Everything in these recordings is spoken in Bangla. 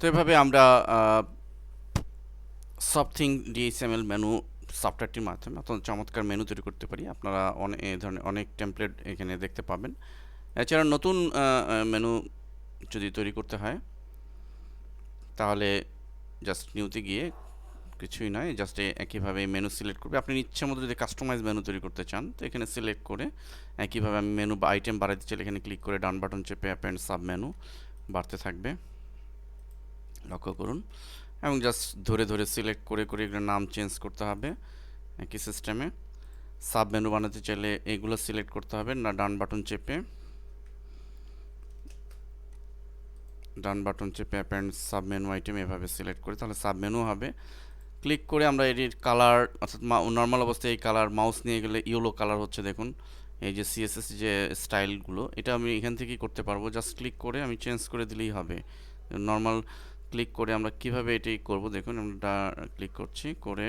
এভাবে আমরা সবথিং ডিএসএমএল মেনু সফটওয়্যারটির মাধ্যমে অত্যন্ত চমৎকার মেনু তৈরি করতে পারি। আপনারা অনেক এই ধরনের অনেক টেমপ্লেট এখানে দেখতে পাবেন। এছাড়া নতুন মেনু যদি তৈরি করতে হয় তাহলে জাস্ট নিউতে গিয়ে কিছুই নয়, জাস্ট একইভাবে মেনু সিলেক্ট করবে। আপনি ইচ্ছে মতো যদি কাস্টমাইজ মেনু তৈরি করতে চান তো এখানে সিলেক্ট করে একইভাবে আমি মেনু বা আইটেম বাড়াতে চাইলে এখানে ক্লিক করে ডান বাটন চেপে অ্যাপেন্ড সাব মেনু বাড়তে থাকবে, লক্ষ্য করুন। এবং জাস্ট ধরে ধরে সিলেক্ট করে করে এগুলোর নাম চেঞ্জ করতে হবে একই সিস্টেমে। সাব মেনু বানাতে চাইলে এগুলো সিলেক্ট করতে হবে, না ডান বাটন চেপে অ্যাপেন্ড সাব মেনু আইটেম এভাবে সিলেক্ট করে তাহলে সাব মেনু হবে। ক্লিক করে আমরা এটির কালার অর্থাৎ নর্মাল অবস্থায় এই কালার মাউস নিয়ে গেলে ইয়েলো কালার হচ্ছে, দেখুন এই যে সিএসএস যে স্টাইলগুলো এটা আমি এখান থেকেই করতে পারবো। জাস্ট ক্লিক করে আমি চেঞ্জ করে দিলেই হবে। নর্মাল ক্লিক করে আমরা কিভাবে এটি করব দেখুন, আমরা ক্লিক করছি করে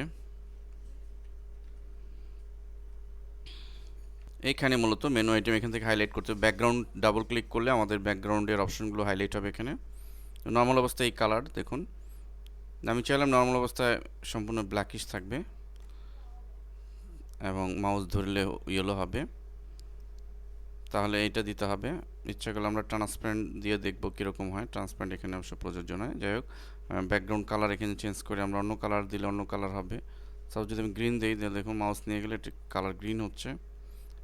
এইখানে মূলত মেনু আইটেম এখান থেকে হাইলাইট করতে হবে। ব্যাকগ্রাউন্ড ডাবল ক্লিক করলে আমাদের ব্যাকগ্রাউন্ডের অপশনগুলো হাইলাইট হবে এখানে। নর্মাল অবস্থায় এই কালার দেখুন, আমি চাইলাম নর্মাল অবস্থায় সম্পূর্ণ ব্ল্যাকিশ থাকবে এবং মাউস ধরলে ইয়েলো হবে, তাহলে এটা দিতে হবে। ইচ্ছা করলে আমরা ট্রান্সপারেন্ট দিয়ে দেখব কীরকম হয়। ট্রান্সপারেন্ট এখানে অবশ্য প্রযোজ্য নয়। যাই হোক, ব্যাকগ্রাউন্ড কালার এখানে চেঞ্জ করে আমরা অন্য কালার দিলে অন্য কালার হবে। সাপোজ যদি আমি গ্রিন দিই তাহলে দেখুন মাউস নিয়ে গেলে এটি কালার গ্রিন হচ্ছে।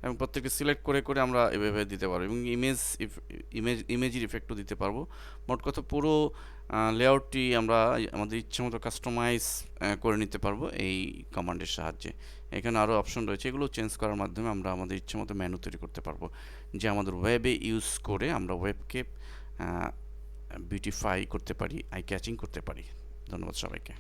এবং প্রত্যেককে সিলেক্ট করে করে আমরা এভাবে দিতে পারবো এবং ইমেজের ইফেক্টও দিতে পারবো। মোট কথা পুরো লেআউটটি আমরা আমাদের ইচ্ছেমতো কাস্টমাইজ করে নিতে পারবো এই কমান্ডের সাহায্যে। এখানে আরও অপশন রয়েছে, এগুলো চেঞ্জ করার মাধ্যমে আমরা আমাদের ইচ্ছেমতো মেনু তৈরি করতে পারবো, যে আমাদের ওয়েবে ইউজ করে আমরা ওয়েবকে বিউটিফাই করতে পারি, আই ক্যাচিং করতে পারি। ধন্যবাদ সবাইকে।